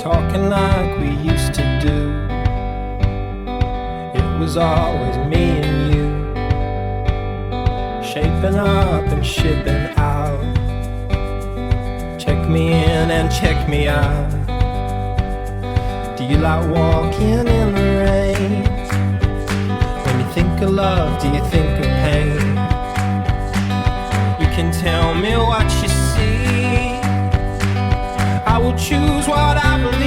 talking like we used to do. It was always me and you, shaping up and shipping out. Check me in and check me out. Do you like walking in the rain? When you think of love, do you think of pain? You can tell me what you see, I will choose what I believe.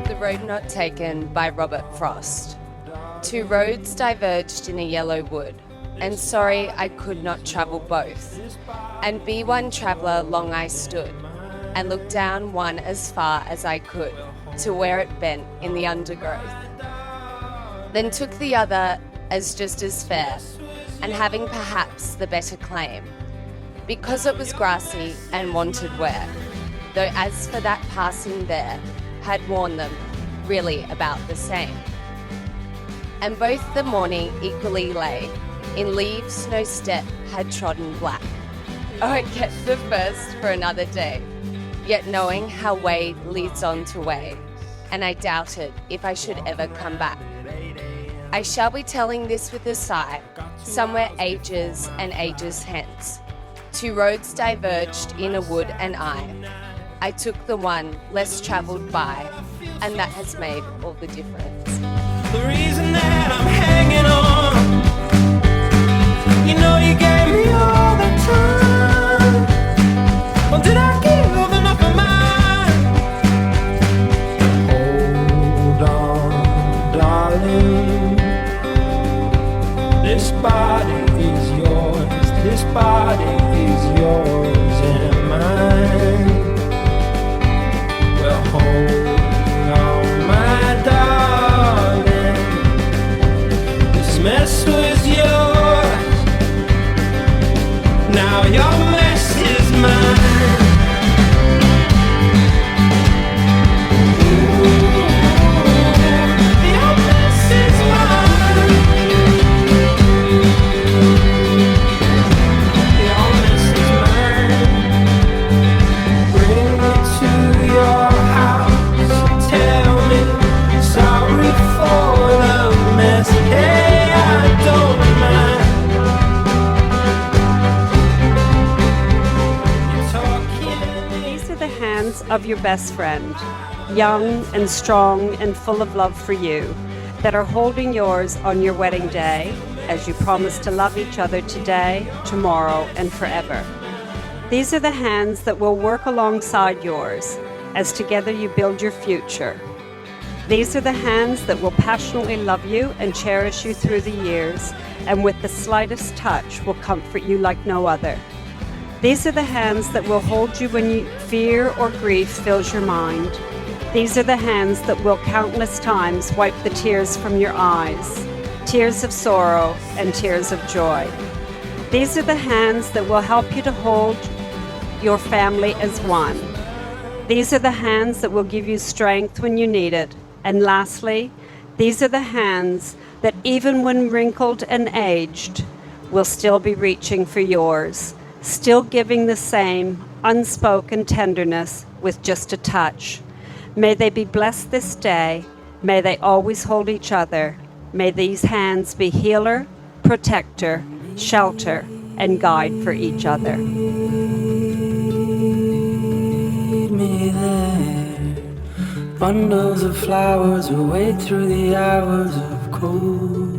The Road Not Taken by Robert Frost. Two roads diverged in a yellow wood, and sorry I could not travel both. And be one traveller long I stood, and looked down one as far as I could, to where it bent in the undergrowth. Then took the other as just as fair, and having perhaps the better claim, because it was grassy and wanted wear, though as for that passing there, had worn them really about the same. And both the morning equally lay, in leaves no step had trodden black. Oh, it kept the first for another day, yet knowing how way leads on to way, and I doubted if I should ever come back. I shall be telling this with a sigh, somewhere ages and ages hence. Two roads diverged in a wood, and I took the one less travelled by, and that has made all the difference. The reason that I'm hanging on, you know you gave me all the time. Well, did I give enough of mine? Hold on, darling. This body is yours. This body is yours and mine. Well, hold on, my darling. This mess was yours. Now your mess is mine. Your mess is mine. Your mess is mine. Bring me to your house. Tell me sorry for the mess. Hey, I don't mind. These are the hands of your best friend, young and strong and full of love for you, that are holding yours on your wedding day as you promise to love each other today, tomorrow, and forever. These are the hands that will work alongside yours as together you build your future. These are the hands that will passionately love you and cherish you through the years, and with the slightest touch will comfort you like no other. These are the hands that will hold you when fear or grief fills your mind. These are the hands that will countless times wipe the tears from your eyes, tears of sorrow and tears of joy. These are the hands that will help you to hold your family as one. These are the hands that will give you strength when you need it. And lastly, these are the hands that even when wrinkled and aged, will still be reaching for yours, still giving the same unspoken tenderness with just a touch. May they be blessed this day. May they always hold each other. May these hands be healer, protector, shelter, and guide for each other. Meet me there. Bundles of flowers will wait through the hours of cold.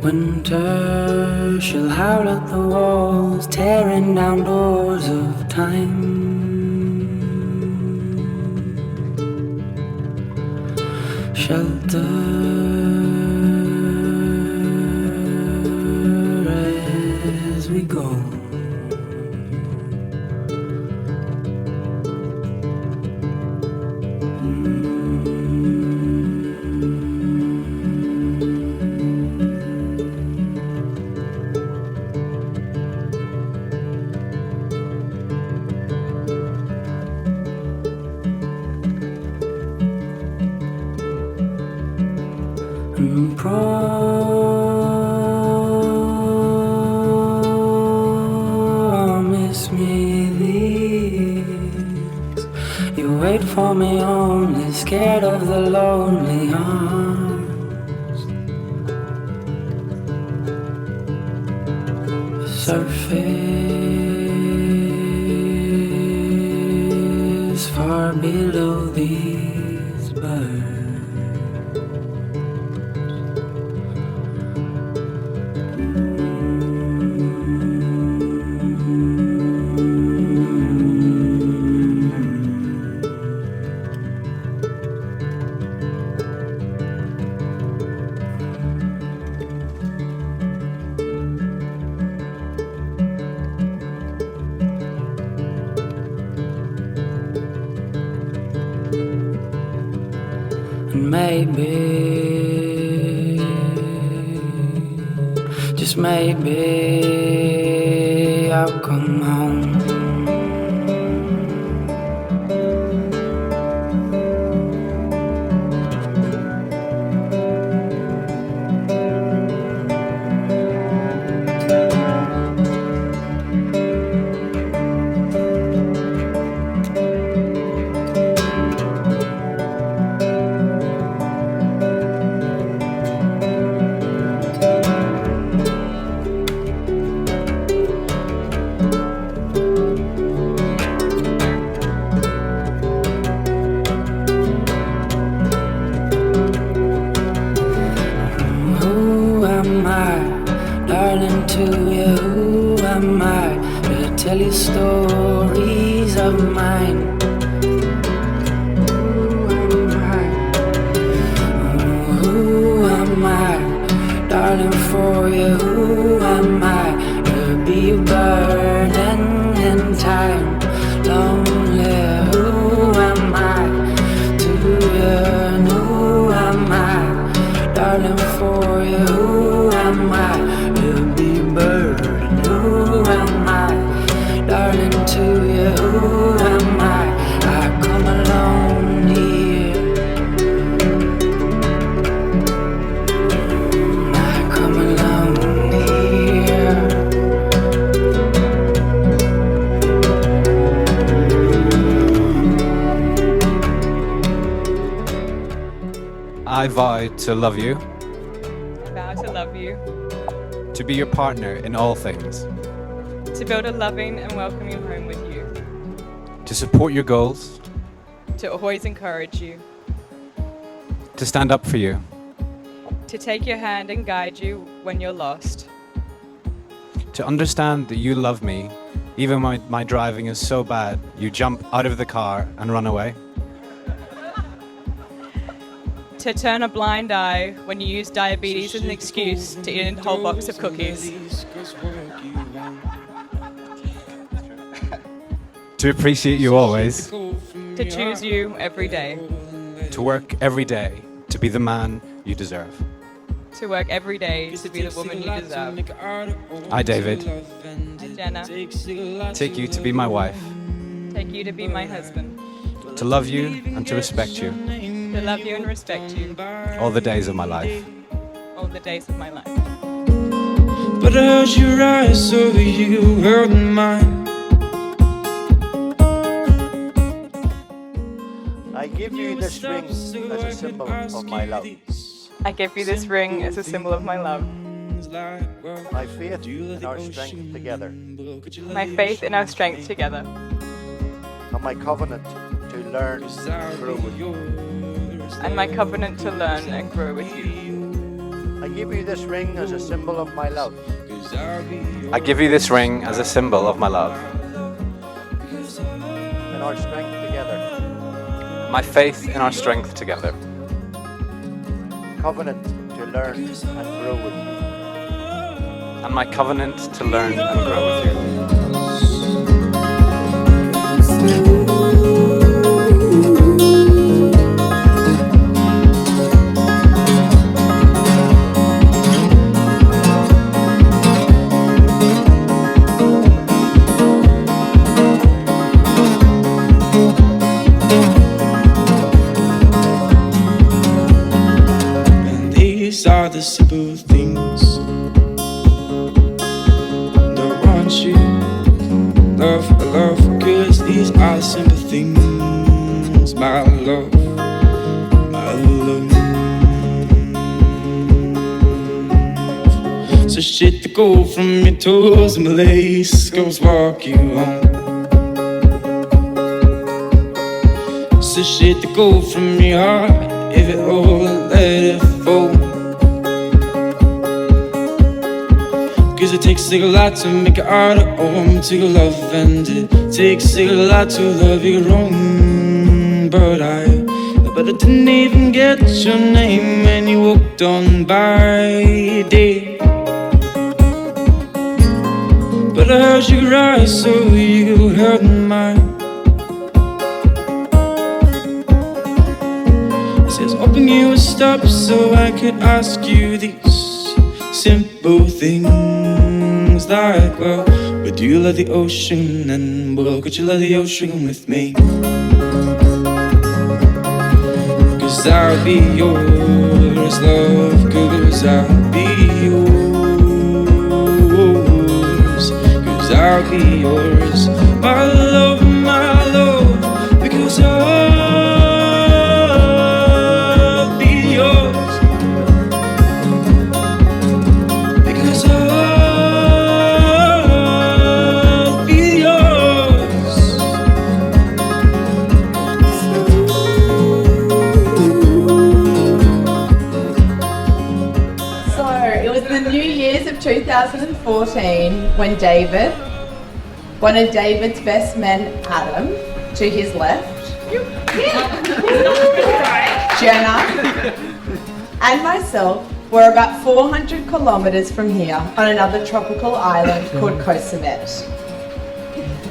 Winter shall howl at the walls, tearing down doors of time. Shelter as we go. And promise wait for me only, scared of the lonely arms. Surface far below these birds. And maybe, just maybe, I'll come home. Darling, to you, who am I to tell you stories of mine? Who am I, darling, for you? Who am I to be a burden in time? Lonely, who am I to yearn? Who am I, darling, for you? Who am I to be a burden? Who am I, darling, to you? Who am I? I come alone here. I come alone here. I vow to love you, I vow to love you, to be your partner in all things, to build a loving and welcoming home with you, to support your goals, to always encourage you, to stand up for you, to take your hand and guide you when you're lost, to understand that you love me even when my driving is so bad you jump out of the car and run away, to turn a blind eye when you use diabetes as an excuse to eat a whole box of cookies, to appreciate you always, to choose you every day, to work every day to be the man you deserve. to work every day to be the woman you deserve. I, David, I, Jenna, take you to be my wife, take you to be my husband, to love you and to respect you to love you and respect you all the days of my life. all the days of my life. But as your eyes over you held mine, I give you this ring as a symbol of my love. I give you this ring as a symbol of my love, My faith in our strength together, my faith in our strength together, and my covenant to learn and grow with you. and my covenant to learn and grow with you. I give you this ring as a symbol of my love. I give you this ring as a symbol of my love, In our strength together, my faith in our strength together, covenant to learn and grow with you. and my covenant to learn and grow with you. and these are the simple things that want you. Love, cause these are simple things my love, my love. So shit to go from your toes, my lace goes walk you home. So shit to go from your heart, if it all let it fall. Cause it takes a lot to make it out of home to love, and it takes a lot to love your own. But I didn't even get your name when you walked on by, dear. But I heard you cry, so you held mine. It says open you a stop so I could ask you these simple things like, well, would you love the ocean? And well, could you love the ocean with me? Cause I'll be yours, love, cause I'll be yours. Cause I'll be yours, my love, because I'll be yours. Because I'll be yours. So it was the New Year's of 2014 when one of David's best men, Adam, to his left, Jenna, and myself were about 400 kilometres from here on another tropical island called Koh Samet.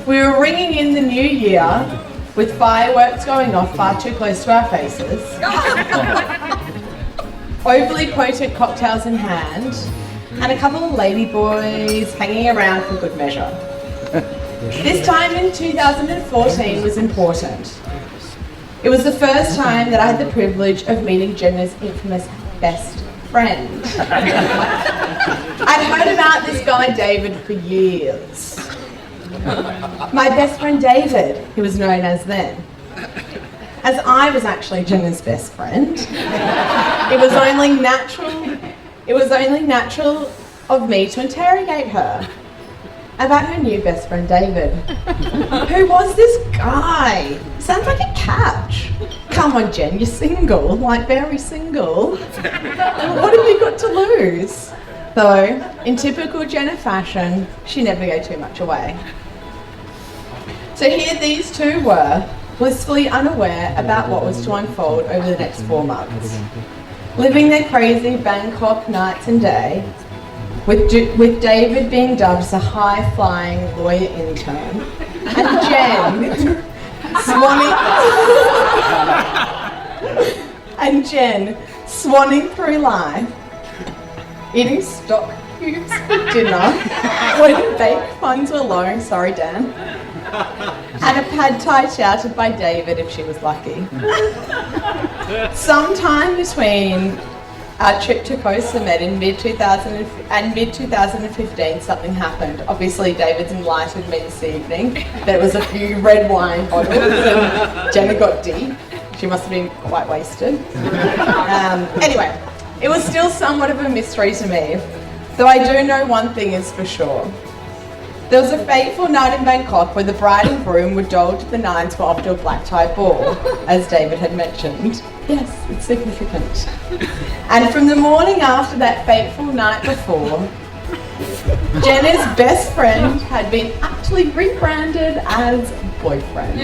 We were ringing in the new year with fireworks going off far too close to our faces, overly potent cocktails in hand, and a couple of lady boys hanging around for good measure. This time in 2014 was important. It was the first time that I had the privilege of meeting Jenna's infamous best friend. I'd heard about this guy David for years. My best friend David, he was known as then. As I was actually Jenna's best friend, it was only natural of me to interrogate her about her new best friend David. Who was this guy? Sounds like a catch. Come on, Jen, you're single, like very single. What have you got to lose? Though, in typical Jenna fashion, she never gave too much away. So here these two were, blissfully unaware about what was to unfold over the next 4 months, living their crazy Bangkok nights and day, with David being dubbed as a high-flying lawyer intern, and Jen swanning through life, eating stock cubes for dinner when bank funds were low, sorry Dan, and a pad thai shouted by David if she was lucky. Sometime between our trip to Koh Samet in mid-2015, something happened. Obviously, David's enlightened me this evening. There was a few red wine bottles and Jenna got deep. She must have been quite wasted. Anyway, it was still somewhat of a mystery to me, though I do know one thing is for sure. There was a fateful night in Bangkok where the bride and groom were dolled to the nines for off to a black tie ball, as David had mentioned. Yes, it's significant. And from the morning after that fateful night before, Jenna's best friend had been actually rebranded as boyfriend.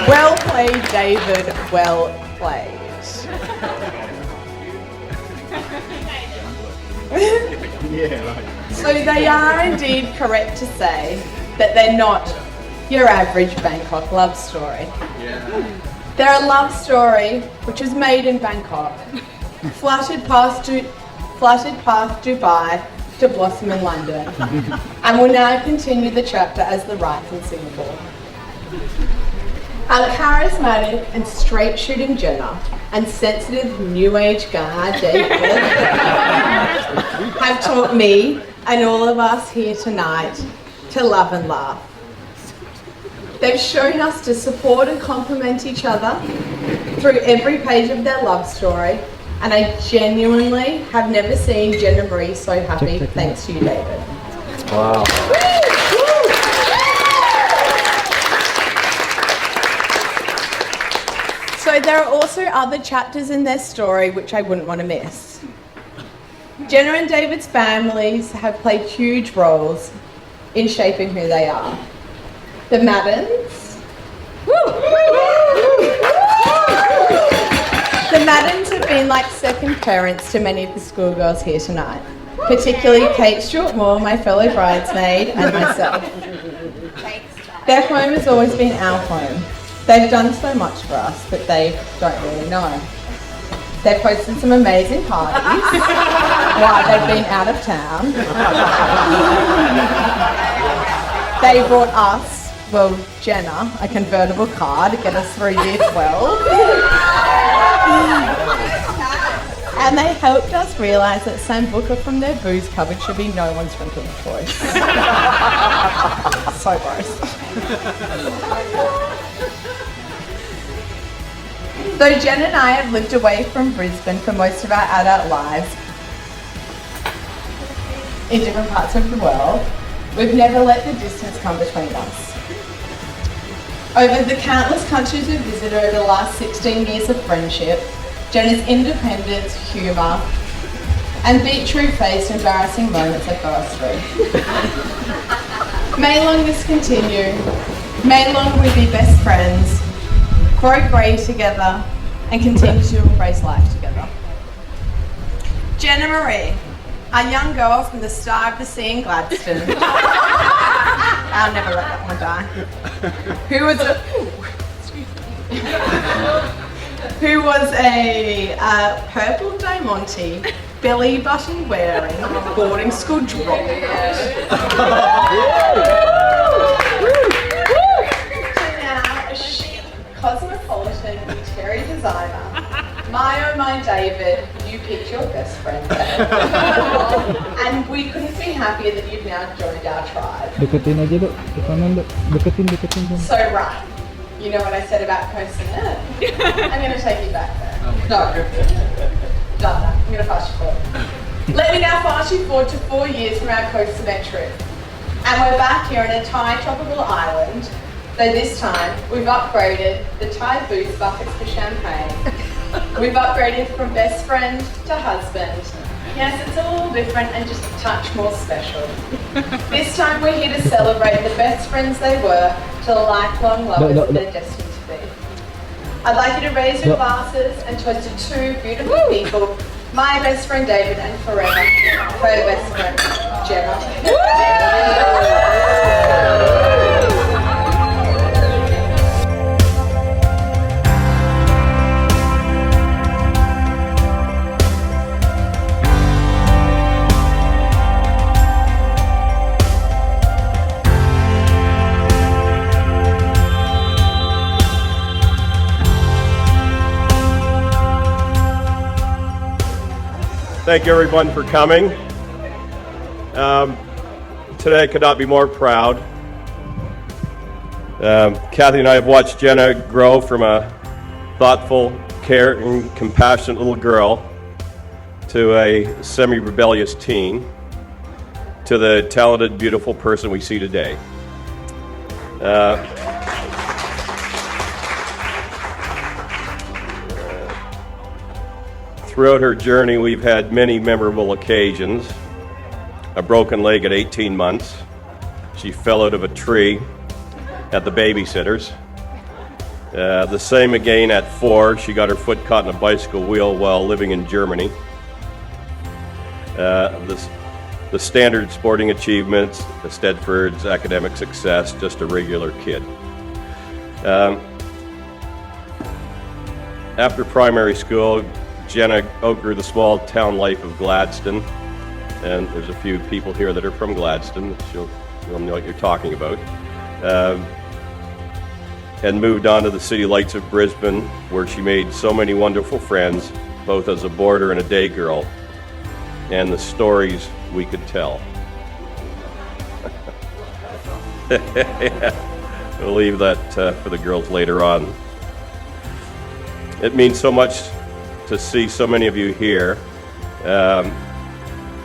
Well played, David, well played. So they are indeed correct to say that they're not your average Bangkok love story. They're a love story which was made in Bangkok, fluttered past Dubai to blossom in London, and will now continue the chapter as the rights in Singapore. Our charismatic and straight-shooting Jenna and sensitive new age guy David have taught me and all of us here tonight to love and laugh. They've shown us to support and complement each other through every page of their love story, and I genuinely have never seen Jenna Marie so happy thanks to you, David. Wow. So there are also other chapters in their story which I wouldn't want to miss. Jenna and David's families have played huge roles in shaping who they are. The Maddens. The Maddens have been like second parents to many of the schoolgirls here tonight, particularly Kate Stewart-Moore, my fellow bridesmaid, and myself. Their home has always been our home. They've done so much for us, but they don't really know. They've hosted some amazing parties while they've been out of town. They brought us, well, Jenna, a convertible car to get us through year 12. And they helped us realise that Sambuca from their booze cupboard should be no one's drink of choice. So gross. Though Jen and I have lived away from Brisbane for most of our adult lives, in different parts of the world, we've never let the distance come between us. Over the countless countries we've visited over the last 16 years of friendship, Jenna's independence, humour, and beat-true-faced embarrassing moments have got us through. May long this continue. May long we be best friends, grow grey together, and continue to embrace life together. Jenna Marie, a young girl from the Star of the Sea in Gladstone. I'll never let that one die. Who was a purple Diamante, belly button wearing, boarding school dropout. Now a chic, cosmopolitan, interior designer. My oh my David, you picked your best friend there. And we couldn't be happier that you've now joined our tribe. Deketin aja dok, ke kanan dok, deketin. So right, you know what I said about coasting it? I'm going to take you back there. No, done that. I'm going to fast you forward. Let me now fast you forward to 4 years from our coast cement trip. And we're back here in a Thai tropical island, though this time we've upgraded the Thai booze buckets for champagne. We've upgraded from best friend to husband. Yes, it's a little different and just a touch more special. This time we're here to celebrate the best friends they were to the lifelong lovers that they're destined to be. I'd like you to raise your glasses and toast to two beautiful people, my best friend David and forever, her best friend Jenna. Thank you everyone for coming. Today I could not be more proud. Kathy and I have watched Jenna grow from a thoughtful, caring, compassionate little girl to a semi-rebellious teen to the talented, beautiful person we see today. Throughout her journey, we've had many memorable occasions. A broken leg at 18 months. She fell out of a tree at the babysitter's. The same again at 4. She got her foot caught in a bicycle wheel while living in Germany. The standard sporting achievements, the Stedford's academic success, just a regular kid. After primary school, Jenna outgrew the small town life of Gladstone, and there's a few people here that are from Gladstone. You'll know what you're talking about. And moved on to the city lights of Brisbane, where she made so many wonderful friends, both as a boarder and a day girl, and the stories we could tell. We'll leave that for the girls later on. It means so much to see so many of you here.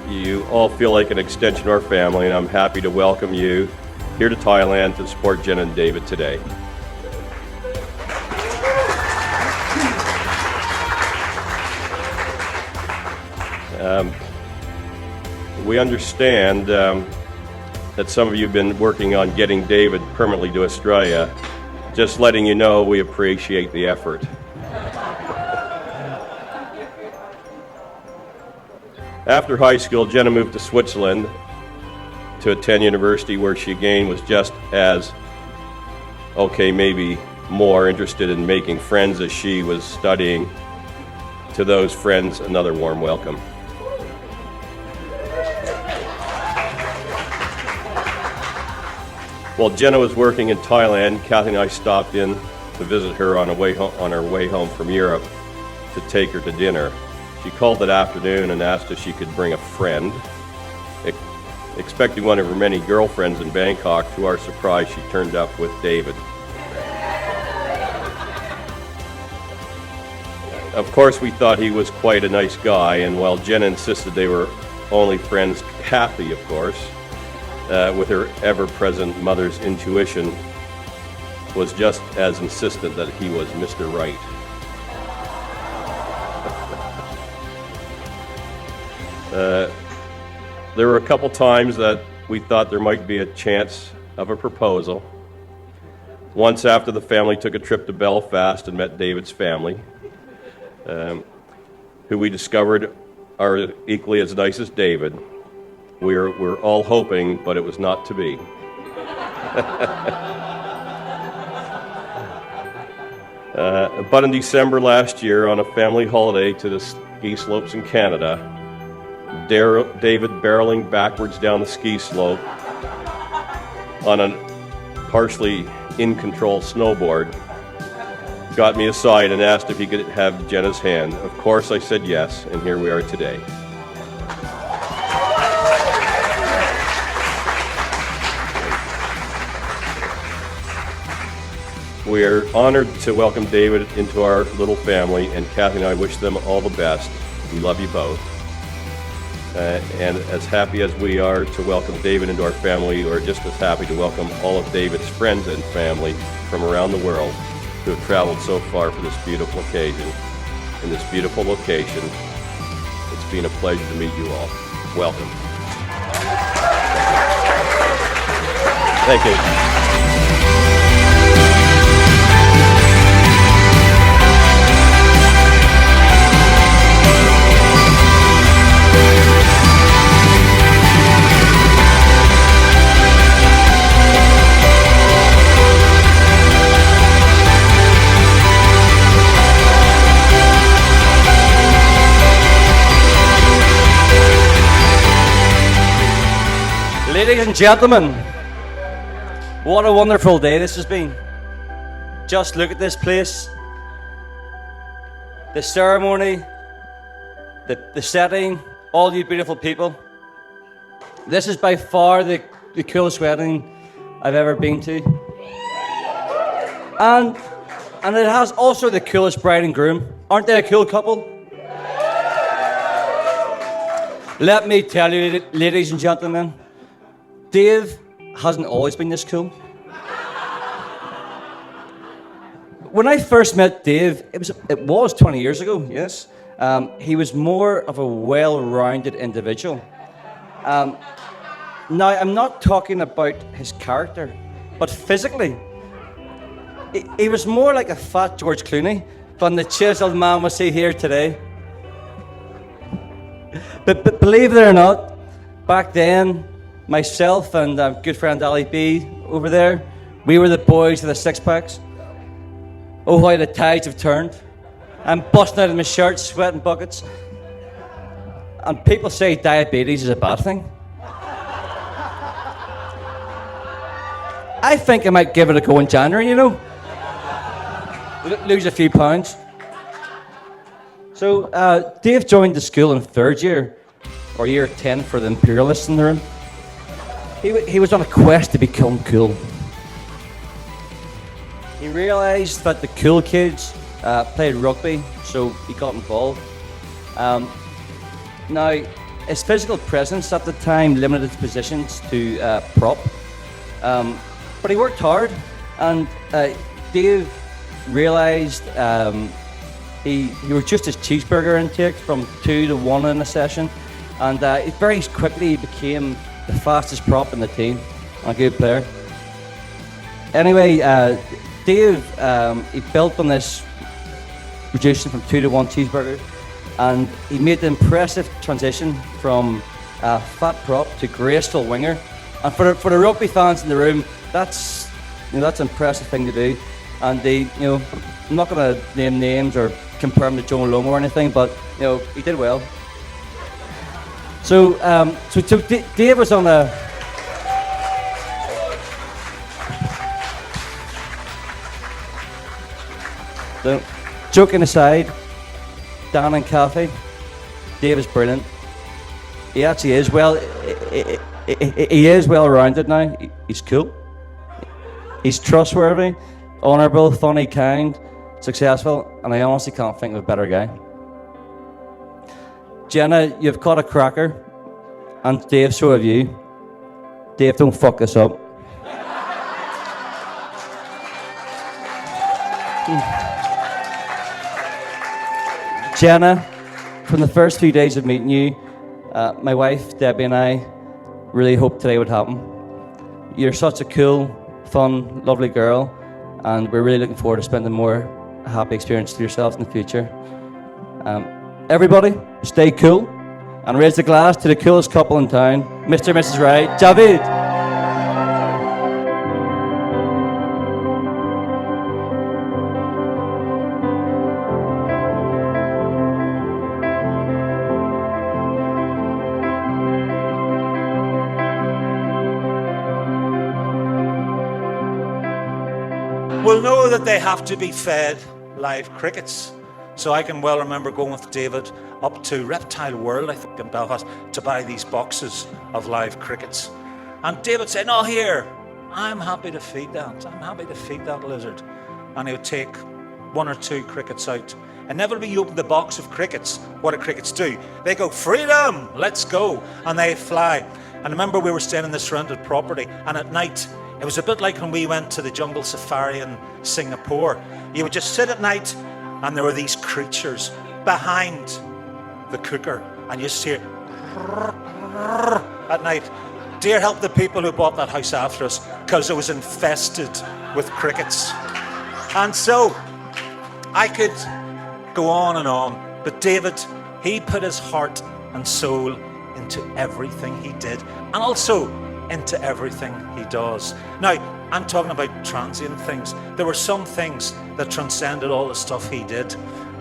You all feel like an extension of our family, and I'm happy to welcome you here to Thailand to support Jenna and David today. We understand that some of you have been working on getting David permanently to Australia. Just letting you know, we appreciate the effort. After high school, Jenna moved to Switzerland to attend university, where she again was just as, maybe more interested in making friends as she was studying. To those friends, another warm welcome. While Jenna was working in Thailand, Kathy and I stopped in to visit her on our way home from Europe to take her to dinner. She called that afternoon and asked if she could bring a friend. Expecting one of her many girlfriends in Bangkok, to our surprise, she turned up with David. Of course, we thought he was quite a nice guy, and while Jenna insisted they were only friends, Kathy, of course, with her ever-present mother's intuition, was just as insistent that he was Mr. Right. There were a couple times that we thought there might be a chance of a proposal. Once after the family took a trip to Belfast and met David's family, who we discovered are equally as nice as David. We're all hoping, but it was not to be. But in December last year, on a family holiday to the ski slopes in Canada, David barreling backwards down the ski slope on a partially in-control snowboard got me aside and asked if he could have Jenna's hand. Of course, I said yes, and here we are today. We are honored to welcome David into our little family, and Kathy and I wish them all the best. We love you both. And as happy as we are to welcome David into our family, we're just as happy to welcome all of David's friends and family from around the world who have traveled so far for this beautiful occasion. In this beautiful location, it's been a pleasure to meet you all. Welcome. Thank you. Ladies and gentlemen, what a wonderful day this has been. Just look at this place. The ceremony, the setting, all you beautiful people. This is by far the coolest wedding I've ever been to. And it has also the coolest bride and groom. Aren't they a cool couple? Let me tell you, ladies and gentlemen, Dave hasn't always been this cool. When I first met Dave, it was 20 years ago, yes. He was more of a well-rounded individual. Now, I'm not talking about his character, but physically. He was more like a fat George Clooney than the chiseled man we see here today. But believe it or not, back then, myself and good friend Ali B over there, we were the boys of the six-packs. Oh, how the tides have turned. I'm busting out of my shirt, sweating buckets. And people say diabetes is a bad thing. I think I might give it a go in January, you know. Lose a few pounds. So Dave joined the school in third year, or year 10 for the imperialists in the room. He was on a quest to become cool. He realised that the cool kids played rugby, so he got involved. Now, his physical presence at the time limited his positions to prop, but he worked hard, and Dave realised he reduced his cheeseburger intake from 2 to 1 in a session, and he very quickly became the fastest prop in the team, and a good player. Anyway, Dave, he built on this reduction from 2 to 1 cheeseburgers, and he made the impressive transition from fat prop to graceful winger. And for the rugby fans in the room, that's an impressive thing to do. And I'm not going to name names or compare him to Joe Lomo or anything, but he did well. So Dave was on a. So, joking aside, Dan and Kathy, Dave is brilliant. He actually is he is well-rounded now. He's cool. He's trustworthy, honourable, funny, kind, successful, and I honestly can't think of a better guy. Jenna, you've caught a cracker, and Dave, so have you. Dave, don't fuck this up. Jenna, from the first few days of meeting you, my wife, Debbie, and I really hoped today would happen. You're such a cool, fun, lovely girl, and we're really looking forward to spending more happy experiences with yourselves in the future. Everybody, stay cool, and raise the glass to the coolest couple in town, Mr. and Mrs. Wright, Javid. will know that they have to be fed live crickets. So I can well remember going with David up to Reptile World, I think in Belfast, to buy these boxes of live crickets. And David said, "No, here, I'm happy to feed that. I'm happy to feed that lizard." And he would take one or two crickets out. Inevitably, you open the box of crickets. What do crickets do? They go, "Freedom, let's go." And they fly. And I remember we were staying in this rented property, and at night, it was a bit like when we went to the jungle safari in Singapore. You would just sit at night, and there were these creatures behind the cooker, and you just hear at night. Dear help the people who bought that house after us, because it was infested with crickets. And so I could go on, but David, he put his heart and soul into everything he did, and also into everything he does. Now, I'm talking about transient things. There were some things that transcended all the stuff he did.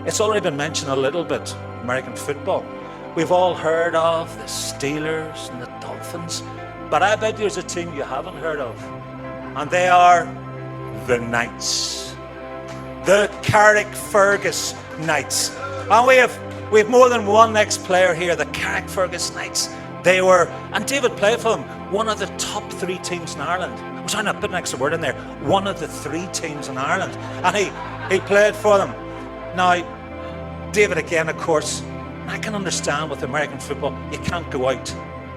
It's already been mentioned a little bit, American football. We've all heard of the Steelers and the Dolphins, but I bet there's a team you haven't heard of, and they are the Knights. The Carrickfergus Knights. And we have more than one ex-player here, the Carrickfergus Knights. They were, and David played for them, one of the top 3 teams in Ireland. I'm trying to put an extra word in there. One of the 3 teams in Ireland. And he played for them. Now, David again, of course, I can understand with American football, you can't go out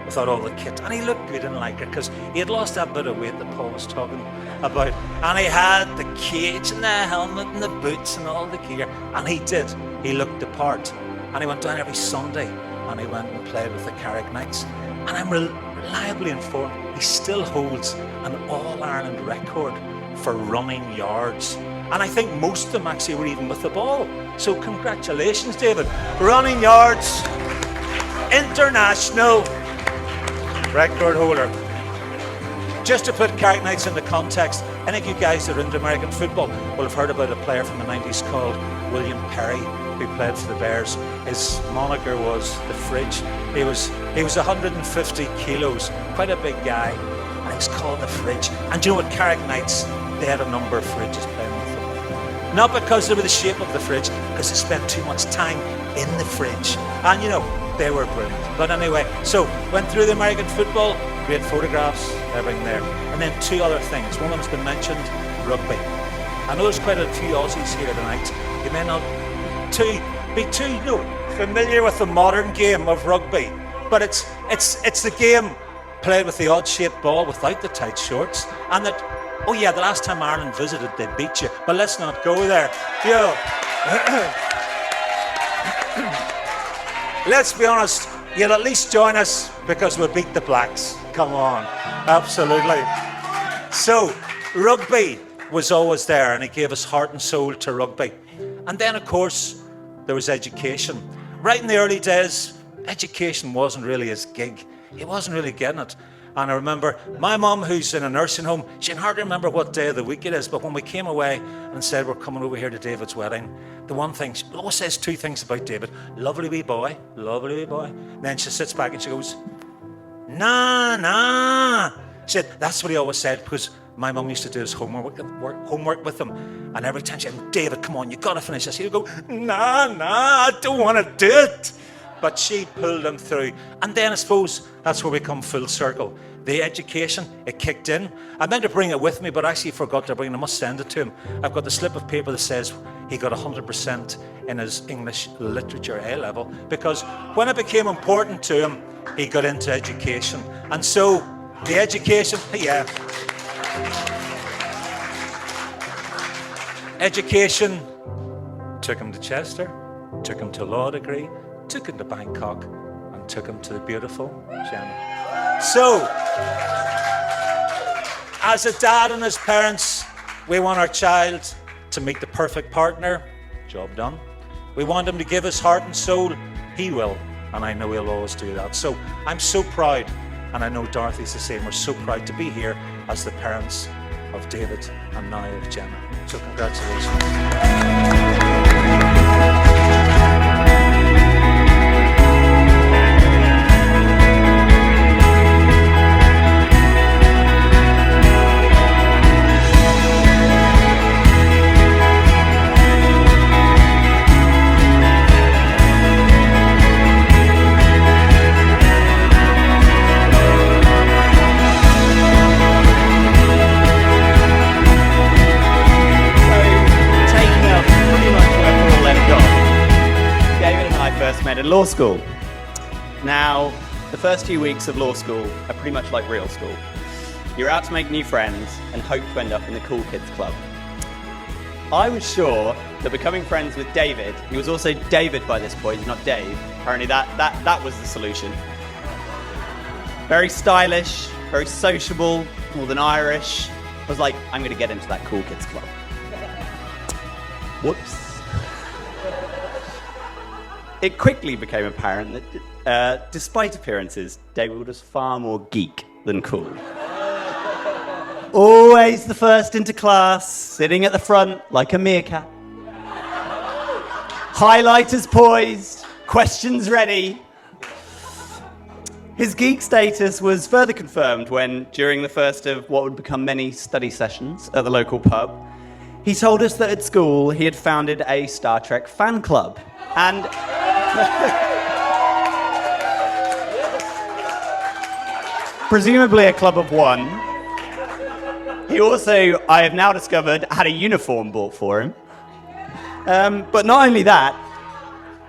without all the kit. And he looked good in Lycra because he had lost that bit of weight that Paul was talking about. And he had the cage and the helmet and the boots and all the gear. And he did. He looked the part. And he went down every Sunday and he went and played with the Carrick Knights. And I'm reliably informed he still holds an All-Ireland record for running yards. And I think most of them actually were even with the ball. So congratulations, David. Running yards, international record holder. Just to put Carrick Knights into context, any of you guys that are into American football will have heard about a player from the 90s called William Perry, who played for the Bears. His moniker was the Fridge. He was 150 kilos, quite a big guy, and he was called the Fridge. And do you know what, Carrick Knights, they had a number of fridges playing with them. Not because they were the shape of the fridge, because they spent too much time in the fridge. And you know, they were brilliant. But anyway, so went through the American football, great photographs, everything there. And then 2 other things. One of them's been mentioned, rugby. I know there's quite a few Aussies here tonight. You may not be too familiar with the modern game of rugby, but it's the game played with the odd-shaped ball without the tight shorts, and that. Oh yeah, the last time Ireland visited, they beat you. But let's not go there. Let's be honest. You'll at least join us because we beat the Blacks. Come on, absolutely. So, rugby was always there, and it gave us heart and soul to rugby. And then, of course, there was education. Right in the early days, education wasn't really his gig. He wasn't really getting it. And I remember my mum, who's in a nursing home, she can hardly remember what day of the week it is, but when we came away and said we're coming over here to David's wedding, the one thing, she always says two things about David. Lovely wee boy, lovely wee boy. And then she sits back and she goes, nah. She said, that's what he always said, because my mum used to do his homework with him. And every time she said, David, come on, you got to finish this. He'd go, nah, I don't want to do it. But she pulled him through. And then I suppose that's where we come full circle. The education, it kicked in. I meant to bring it with me, but I actually forgot to bring it. I must send it to him. I've got the slip of paper that says he got 100% in his English literature A-level, because when it became important to him, he got into education. And so the education, education took him to Chester, took him to a law degree, took him to Bangkok, and took him to the beautiful Jenna. So, as a dad and his parents, we want our child to meet the perfect partner. Job done. We want him to give his heart and soul. He will, and I know he'll always do that. So I'm so proud, and I know Dorothy's the same. We're so proud to be here as the parents of David and now of Jenna. So congratulations. Met in law school. Now, the first few weeks of law school are pretty much like real school. You're out to make new friends and hope to end up in the cool kids club. I was sure that becoming friends with David, he was also David by this point, not Dave. Apparently that was the solution. Very stylish, very sociable, Northern Irish. I was like, I'm going to get into that cool kids club. Whoops. It quickly became apparent that, despite appearances, David was far more geek than cool. Always the first into class, sitting at the front like a meerkat. Highlighters poised, questions ready. His geek status was further confirmed when, during the first of what would become many study sessions at the local pub, he told us that at school he had founded a Star Trek fan club. And presumably a club of one. He also, I have now discovered, had a uniform bought for him. But not only that,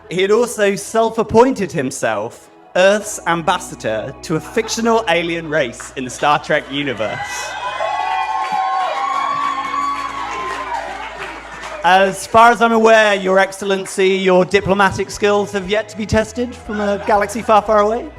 he had also self-appointed himself Earth's ambassador to a fictional alien race in the Star Trek universe. As far as I'm aware, Your Excellency, your diplomatic skills have yet to be tested from a galaxy far, far away.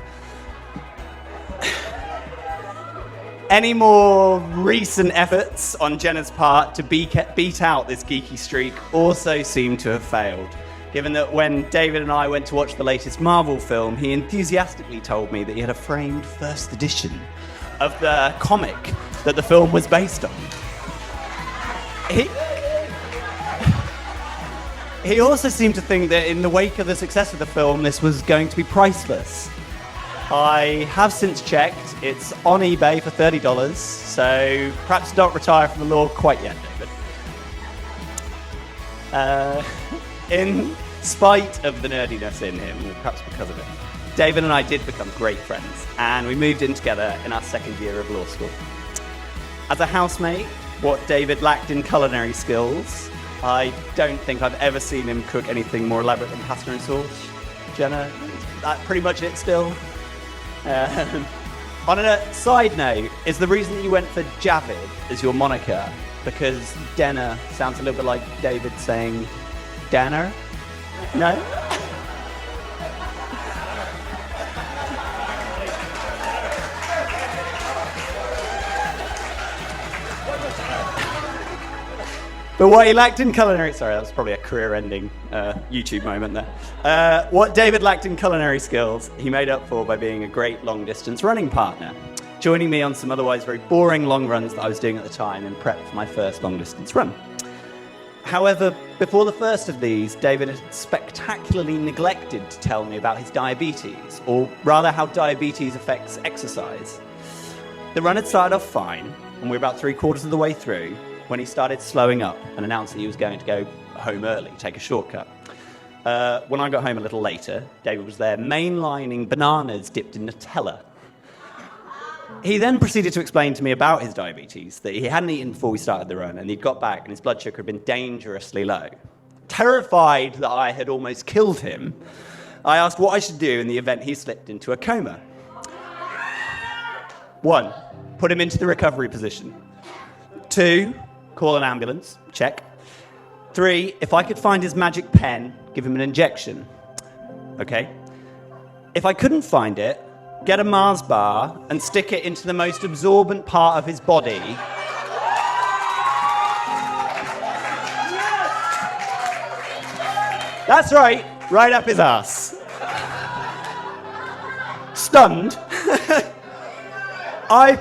Any more recent efforts on Jenna's part to beat out this geeky streak also seem to have failed, given that when David and I went to watch the latest Marvel film, he enthusiastically told me that he had a framed first edition of the comic that the film was based on. He also seemed to think that in the wake of the success of the film, this was going to be priceless. I have since checked. It's on eBay for $30, so perhaps don't retire from the law quite yet, David. In spite of the nerdiness in him, or perhaps because of it, David and I did become great friends, and we moved in together in our second year of law school. As a housemate, what David lacked in culinary skills. I don't think I've ever seen him cook anything more elaborate than pasta and sauce. Jenna, that's pretty much it still. On a side note, is the reason that you went for Javid as your moniker because Jenna sounds a little bit like David saying Danner? No? But what he lacked in culinary... Sorry, that was probably a career-ending YouTube moment there. What David lacked in culinary skills, he made up for by being a great long-distance running partner, joining me on some otherwise very boring long runs that I was doing at the time in prep for my first long-distance run. However, before the first of these, David had spectacularly neglected to tell me about his diabetes, or rather how diabetes affects exercise. The run had started off fine, and we were about 3/4 of the way through, when he started slowing up and announced that he was going to go home early, take a shortcut. When I got home a little later, David was there mainlining bananas dipped in Nutella. He then proceeded to explain to me about his diabetes, that he hadn't eaten before we started the run, and he'd got back and his blood sugar had been dangerously low. Terrified that I had almost killed him, I asked what I should do in the event he slipped into a coma. 1, put him into the recovery position. 2, call an ambulance, check. 3, if I could find his magic pen, give him an injection. Okay. If I couldn't find it, get a Mars bar and stick it into the most absorbent part of his body. That's right up his ass. Stunned, I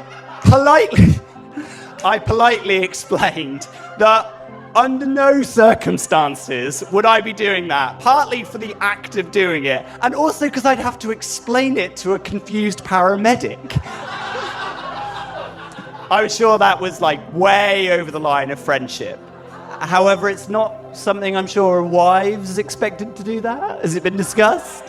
politely explained that under no circumstances would I be doing that, partly for the act of doing it, and also because I'd have to explain it to a confused paramedic. I was sure that was like way over the line of friendship. However, it's not something I'm sure wives expected to do that. Has it been discussed?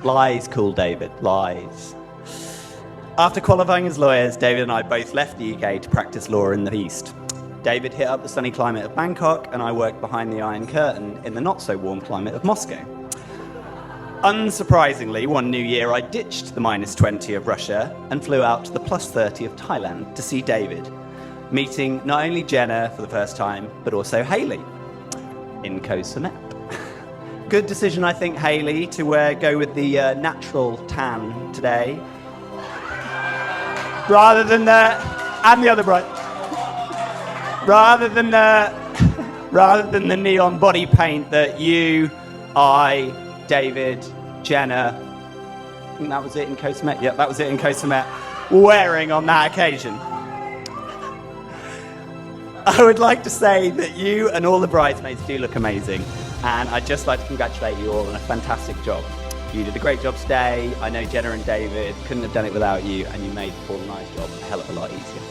Lies, cool David, lies. After qualifying as lawyers, David and I both left the UK to practice law in the East. David hit up the sunny climate of Bangkok, and I worked behind the Iron Curtain in the not-so-warm climate of Moscow. Unsurprisingly, one New Year I ditched the -20 of Russia and flew out to the +30 of Thailand to see David, meeting not only Jenna for the first time, but also Hayley in Koh Samet. Good decision, I think, Hayley, to go with the natural tan today, rather than and the other bride, rather than the neon body paint that you, I, David, Jenna, I think that was it in Koh Samet. Yep, that was it in Koh Samet, wearing on that occasion. I would like to say that you and all the bridesmaids do look amazing. And I'd just like to congratulate you all on a fantastic job. You did a great job today. I know Jenna and David couldn't have done it without you, and you made Paul and I's job a hell of a lot easier.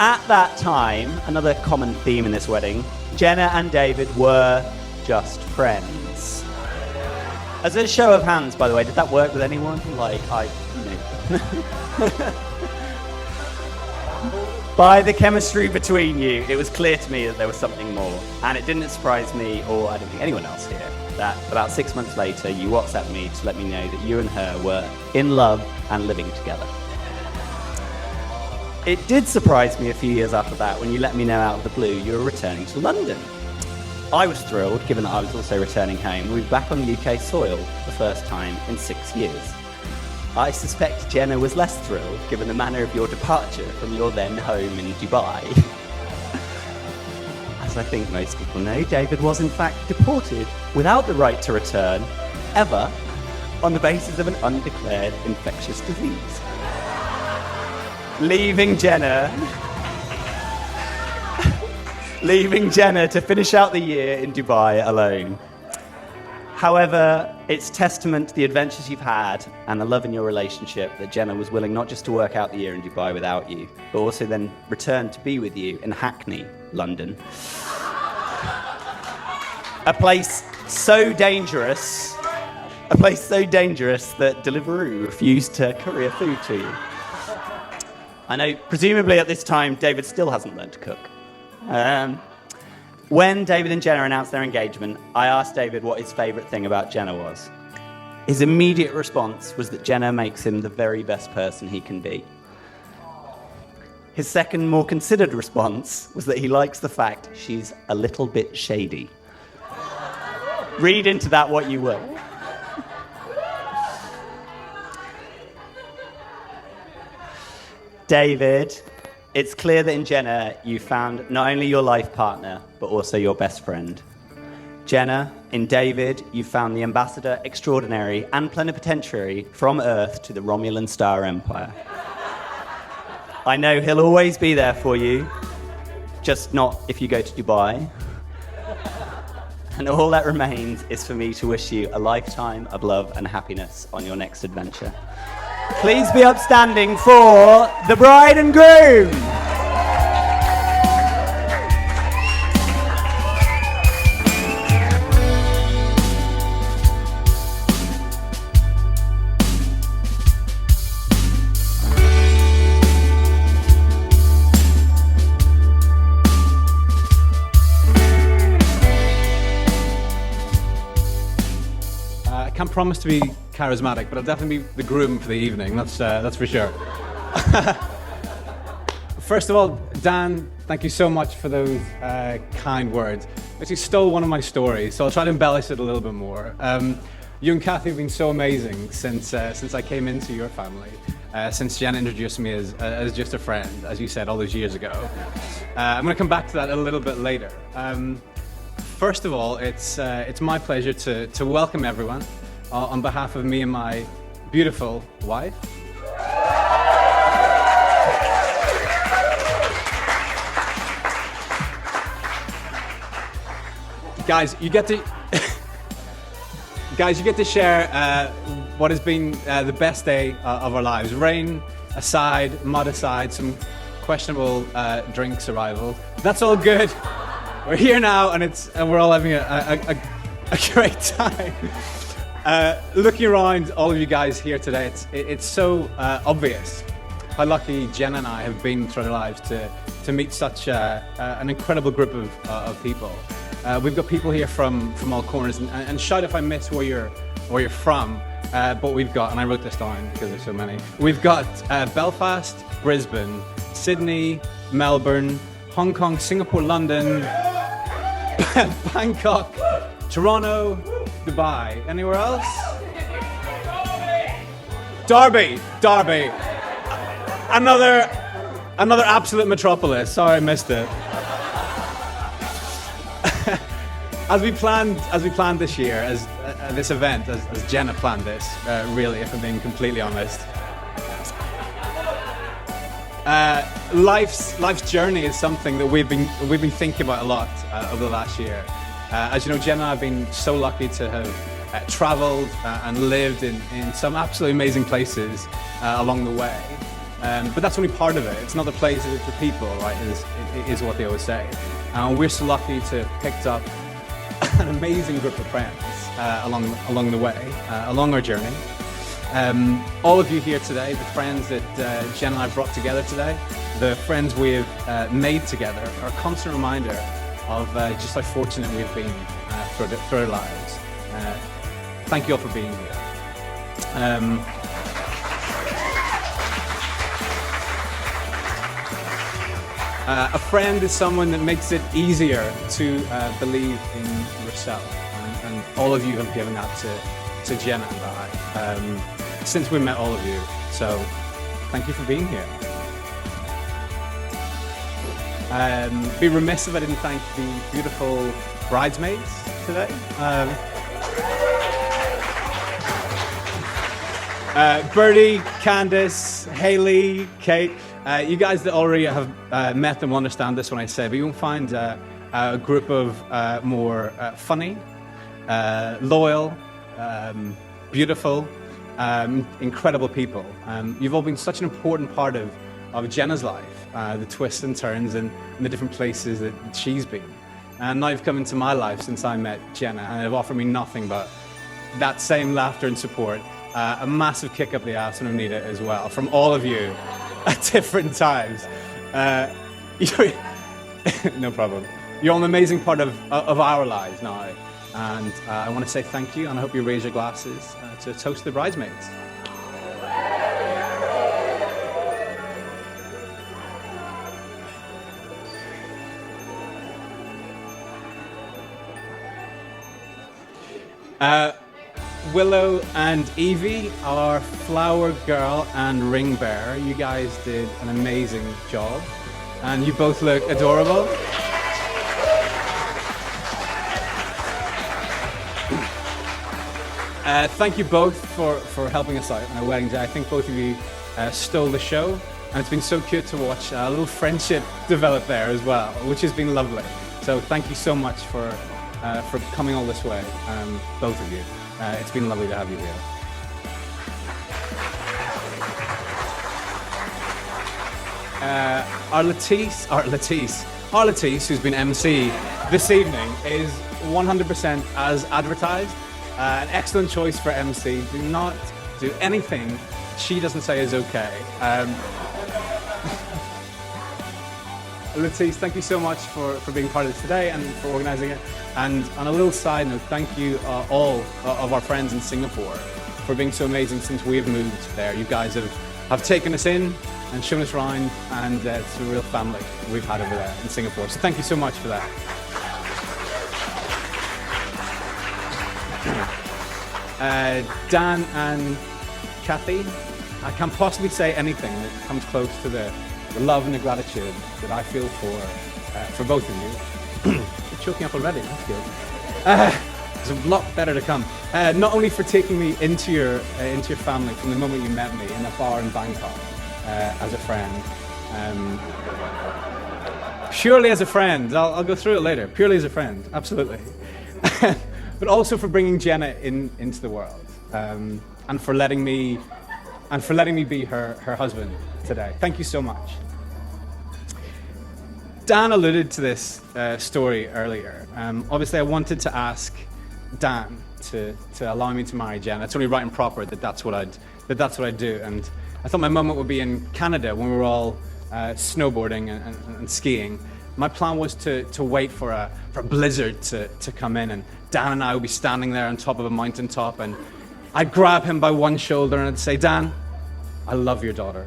At that time, another common theme in this wedding, Jenna and David were just friends. As a show of hands, by the way, did that work with anyone? By the chemistry between you, it was clear to me that there was something more. And it didn't surprise me, or I don't think anyone else here, that about 6 months later, you WhatsApped me to let me know that you and her were in love and living together. It did surprise me a few years after that when you let me know out of the blue you were returning to London. I was thrilled, given that I was also returning home. We were back on UK soil for the first time in 6 years. I suspect Jenna was less thrilled, given the manner of your departure from your then home in Dubai. As I think most people know, David was in fact deported without the right to return, ever, on the basis of an undeclared infectious disease. Leaving Jenna to finish out the year in Dubai alone. However, it's testament to the adventures you've had and the love in your relationship that Jenna was willing not just to work out the year in Dubai without you, but also then return to be with you in Hackney, London. A place so dangerous that Deliveroo refused to courier food to you. I know, presumably at this time, David still hasn't learned to cook. When David and Jenna announced their engagement, I asked David what his favourite thing about Jenna was. His immediate response was that Jenna makes him the very best person he can be. His second, more considered response was that he likes the fact she's a little bit shady. Read into that what you will. David, it's clear that in Jenna you found not only your life partner, but also your best friend. Jenna, in David, you found the ambassador extraordinary and plenipotentiary from Earth to the Romulan Star Empire. I know he'll always be there for you, just not if you go to Dubai. And all that remains is for me to wish you a lifetime of love and happiness on your next adventure. Please be upstanding for the bride and groom. I can't promise to be charismatic, but I'll definitely be the groom for the evening, that's for sure. First of all, Dan, thank you so much for those kind words. Actually stole one of my stories, so I'll try to embellish it a little bit more. You and Kathy have been so amazing since I came into your family, since Jenna introduced me as just a friend, as you said all those years ago. I'm going to come back to that a little bit later. First of all, it's my pleasure to welcome everyone on behalf of me and my beautiful wife. Guys, you get to share what has been the best day of our lives. Rain aside, mud aside, some questionable drinks arrival. That's all good. We're here now, and we're all having a great time. Looking around all of you guys here today, it's so obvious how lucky Jenna and I have been through our lives to meet such an incredible group of people. We've got people here from all corners, and shout if I miss where you're from. But we've got, and I wrote this down because there's so many. We've got Belfast, Brisbane, Sydney, Melbourne, Hong Kong, Singapore, London, Bangkok, Toronto, Dubai. Anywhere else? Derby. Another absolute metropolis. Sorry, I missed it. As we planned this year, as this event, as Jenna planned this, really, if I'm being completely honest. Life's journey is something that we've been thinking about a lot over the last year. As you know, Jenna and I have been so lucky to have travelled and lived in some absolutely amazing places along the way. But that's only part of it. It's not the places, it's the people, right? Is what they always say. And we're so lucky to have picked up an amazing group of friends along the way, along our journey. All of you here today, the friends that Jen and I brought together today, the friends we've made together, are a constant reminder of just how fortunate we've been through our lives. Thank you all for being here. A friend is someone that makes it easier to believe in yourself, and all of you have given that to Jenna and I since we met all of you. So thank you for being here. Be remiss if I didn't thank the beautiful bridesmaids today. Birdie, Candice, Haley, Kate. You guys that already have met them will understand this when I say, but you won't find a group of more funny, loyal, beautiful, incredible people. You've all been such an important part of Jenna's life, the twists and turns and the different places that she's been. And now you've come into my life since I met Jenna, and have offered me nothing but that same laughter and support, a massive kick up the ass when I need it as well, from all of you at different times. No problem. You're an amazing part of our lives now. And I want to say thank you, and I hope you raise your glasses to toast the bridesmaids. Willow and Evie, our flower girl and ring bearer, you guys did an amazing job, and you both look adorable. Thank you both for helping us out on our wedding day. I think both of you stole the show, and it's been so cute to watch a little friendship develop there as well, which has been lovely. So thank you so much for coming all this way, both of you. It's been lovely to have you here. Our Latisse, who's been MC this evening, is 100% as advertised. An excellent choice for MC. Do not do anything she doesn't say is okay. Latisse, thank you so much for being part of this today and for organising it. And on a little side note, thank you all of our friends in Singapore for being so amazing since we've moved there. You guys have taken us in and shown us around, and it's a real family we've had over there in Singapore. So thank you so much for that. Dan and Kathy, I can't possibly say anything that comes close to the love and the gratitude that I feel for both of you. You're choking up already, that's good. There's a lot better to come. Not only for taking me into your family from the moment you met me in a bar in Bangkok as a friend. Purely as a friend, I'll go through it later. Purely as a friend, absolutely. But also for bringing Jenna into the world, and for letting me be her husband today. Thank you so much. Dan alluded to this story earlier. Obviously, I wanted to ask Dan to allow me to marry Jenna. It's only right and proper that's what I'd do. And I thought my moment would be in Canada when we were all snowboarding and skiing. My plan was to wait for a blizzard to come in, and Dan and I would be standing there on top of a mountaintop, and I'd grab him by one shoulder and I'd say, Dan, I love your daughter.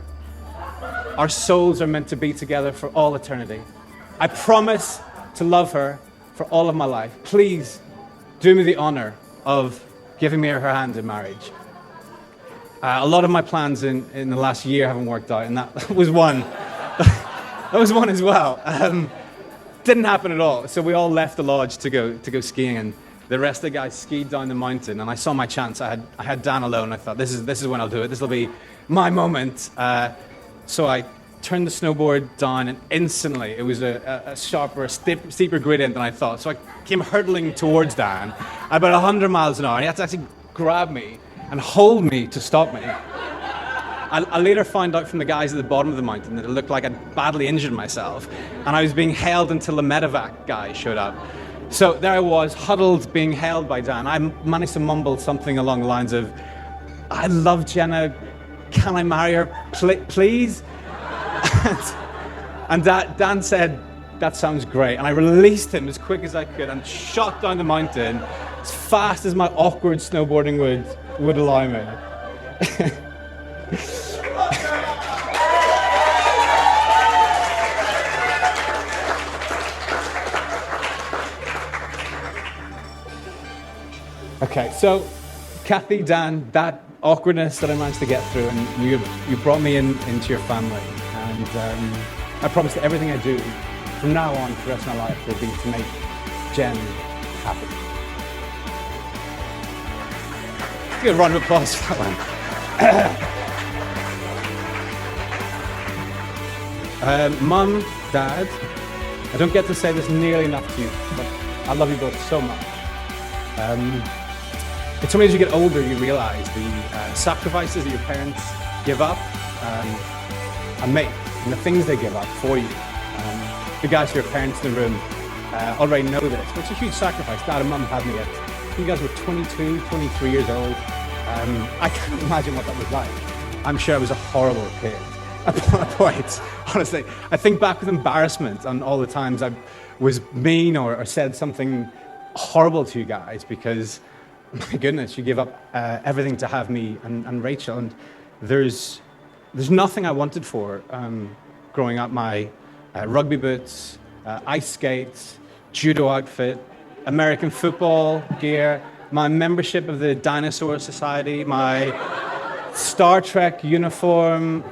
Our souls are meant to be together for all eternity. I promise to love her for all of my life. Please do me the honor of giving me her hand in marriage. A lot of my plans in the last year haven't worked out, and that was one. That was one as well. Didn't happen at all. So we all left the lodge to go skiing, and the rest of the guys skied down the mountain. And I saw my chance. I had Dan alone. I thought, this is when I'll do it. This will be my moment. So I turned the snowboard down, and instantly it was a sharper, steeper gradient than I thought. So I came hurtling towards Dan at about 100 miles an hour. He had to actually grab me and hold me to stop me. I later found out from the guys at the bottom of the mountain that it looked like I'd badly injured myself, and I was being held until the medevac guy showed up. So there I was, huddled, being held by Dan. I managed to mumble something along the lines of, I love Jenna, can I marry her, please? And Dan said, that sounds great. And I released him as quick as I could and shot down the mountain as fast as my awkward snowboarding would allow me. Okay, so Kathy, Dan, that awkwardness that I managed to get through, and you brought me into your family, and I promise that everything I do from now on for the rest of my life will be to make Jen happy. Give a round of applause for that one. Mum, Dad, I don't get to say this nearly enough to you, but I love you both so much. It's only as you get older you realise the sacrifices that your parents give up and make, and the things they give up for you. The guys who are parents in the room already know this, but it's a huge sacrifice. Dad and Mum had me at, you guys were 22, 23 years old. I can't imagine what that was like. I'm sure I was a horrible kid at one point, honestly. I think back with embarrassment on all the times I was mean or said something horrible to you guys because, my goodness, you give up everything to have me and Rachel. And there's nothing I wanted for growing up. My rugby boots, ice skates, judo outfit, American football gear, my membership of the Dinosaur Society, my Star Trek uniform,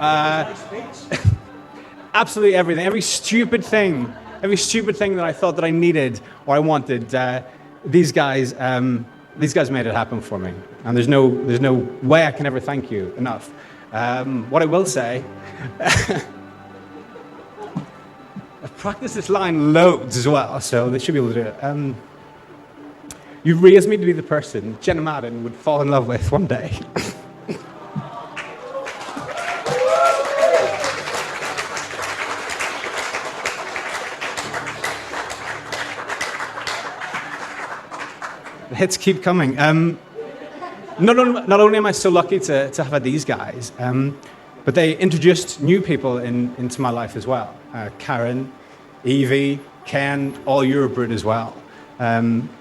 absolutely everything, every stupid thing that I thought that I needed or I wanted, these guys made it happen for me. And there's no way I can ever thank you enough. What I will say, I've practiced this line loads as well, so they should be able to do it. You raised me to be the person Jenna Madden would fall in love with one day. The hits keep coming. Not only am I so lucky to have had these guys, but they introduced new people into my life as well. Karen, Evie, Ken, all your brood as well.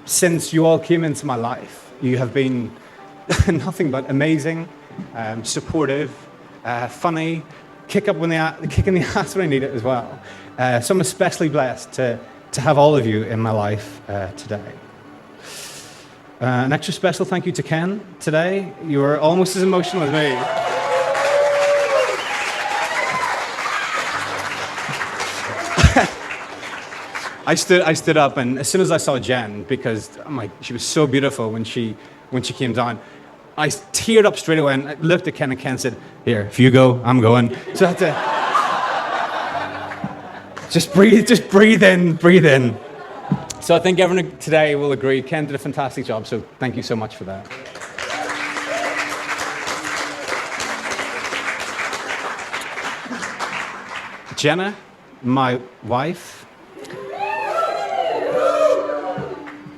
Since you all came into my life, you have been nothing but amazing, supportive, funny, kick in the ass when I need it as well. So I'm especially blessed to have all of you in my life today. An extra special thank you to Ken today. You were almost as emotional as me. I stood up, and as soon as I saw Jen, because she was so beautiful when she came down, I teared up straight away and I looked at Ken, and Ken said, "Here, if you go, I'm going." So I had to just breathe in. So I think everyone today will agree, Ken did a fantastic job, so thank you so much for that. Jenna, my wife,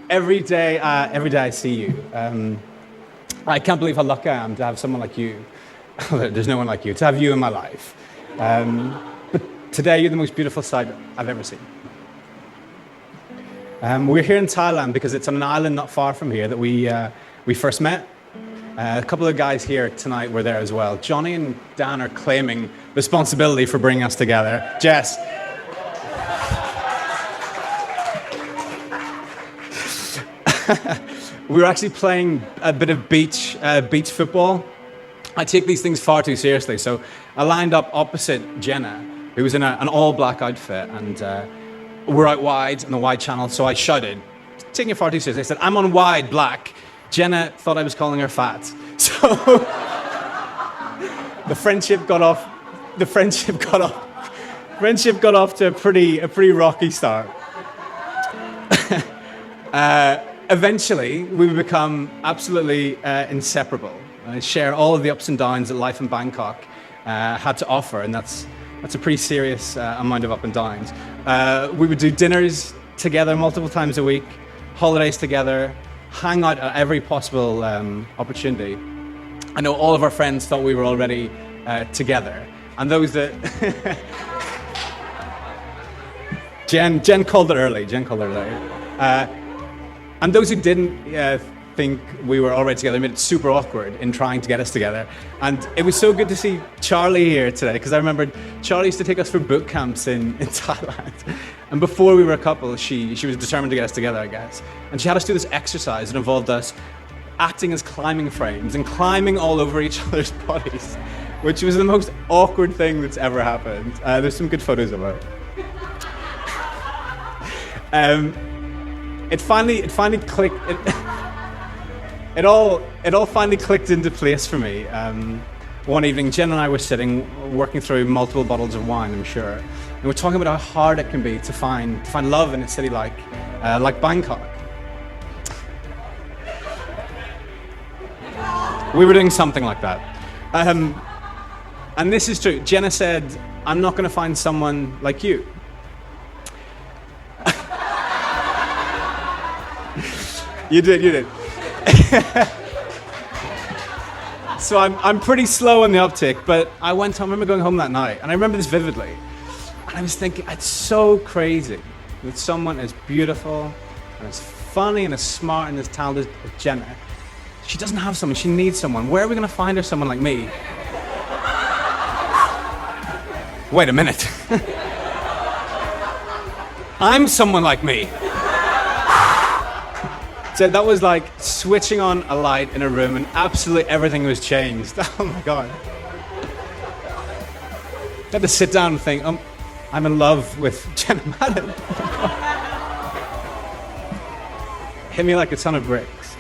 every day I see you. I can't believe how lucky I am to have someone like you. There's no one like you, to have you in my life. But today you're the most beautiful sight I've ever seen. We're here in Thailand because it's on an island not far from here that we first met. A couple of guys here tonight were there as well. Johnny and Dan are claiming responsibility for bringing us together. Jess. We were actually playing a bit of beach football. I take these things far too seriously, so I lined up opposite Jenna, who was in an all-black outfit, and we're out wide on the wide channel, so I shouted, taking it far too seriously. I said, "I'm on wide, black." Jenna thought I was calling her fat. So the friendship got off to a pretty rocky start. Eventually, we would become absolutely inseparable. Share all of the ups and downs that life in Bangkok had to offer, and that's a pretty serious amount of up and downs. We would do dinners together multiple times a week, holidays together, hang out at every possible opportunity. I know all of our friends thought we were already together, and those that Jen called it early. And those who didn't think we were already together made it super awkward in trying to get us together. And it was so good to see Charlie here today, because I remembered Charlie used to take us for boot camps in Thailand. And before we were a couple, she was determined to get us together, I guess. And she had us do this exercise that involved us acting as climbing frames and climbing all over each other's bodies, which was the most awkward thing that's ever happened. There's some good photos of it. It finally clicked. It all finally clicked into place for me. One evening, Jen and I were sitting, working through multiple bottles of wine, I'm sure, and we're talking about how hard it can be to find love in a city like Bangkok. We were doing something like that. And this is true. Jenna said, I'm not going to find someone like you. You did. So I'm pretty slow on the uptick, but I remember going home that night, and I remember this vividly. And I was thinking, it's so crazy that someone as beautiful and as funny and as smart and as talented as Jenna, she doesn't have someone, she needs someone. Where are we going to find her someone like me? Wait a minute. I'm someone like me. So that was like switching on a light in a room and absolutely everything was changed. Oh my God. I had to sit down and think, I'm in love with Jenna Madden. Hit me like a ton of bricks.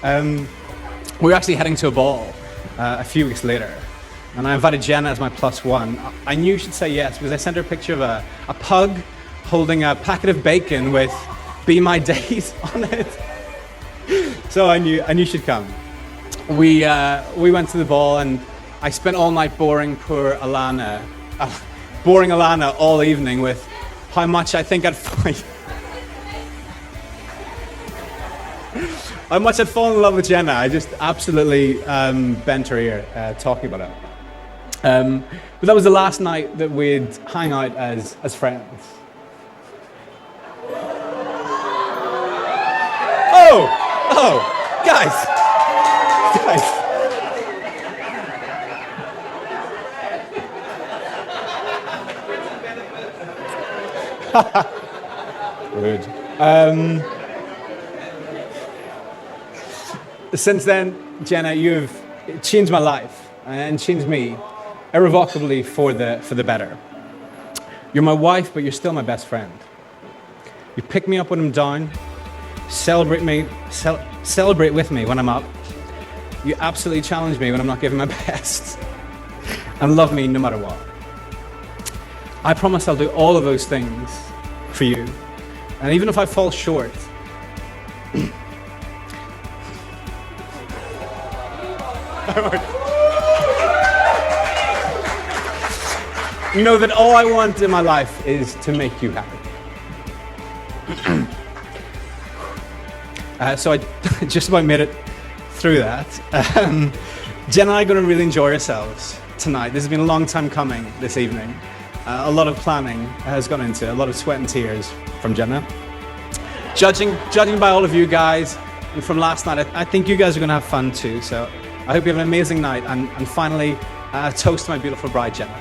We were actually heading to a ball a few weeks later. And I invited Jenna as my +1. I knew she'd say yes because I sent her a picture of a pug holding a packet of bacon with "Be My Date" on it. So I knew she'd come. We went to the ball and I spent all night boring Alana all evening with how much I think I'd fallen in love with Jenna. I just absolutely bent her ear talking about it. But that was the last night that we'd hang out as friends. Oh, guys. Rude. Since then, Jenna, you've changed my life and changed me irrevocably for the better. You're my wife, but you're still my best friend. You pick me up when I'm down, celebrate with me when I'm up. You absolutely challenge me when I'm not giving my best, and love me no matter what. I promise I'll do all of those things for you, and even if I fall short, know that all I want in my life is to make you happy. So I just about made it through that. Jen and I are going to really enjoy ourselves tonight. This has been a long time coming this evening. A lot of planning has gone into it, a lot of sweat and tears from Jenna. Judging by all of you guys and from last night, I think you guys are going to have fun too. So I hope you have an amazing night, and finally, toast to my beautiful bride, Jenna.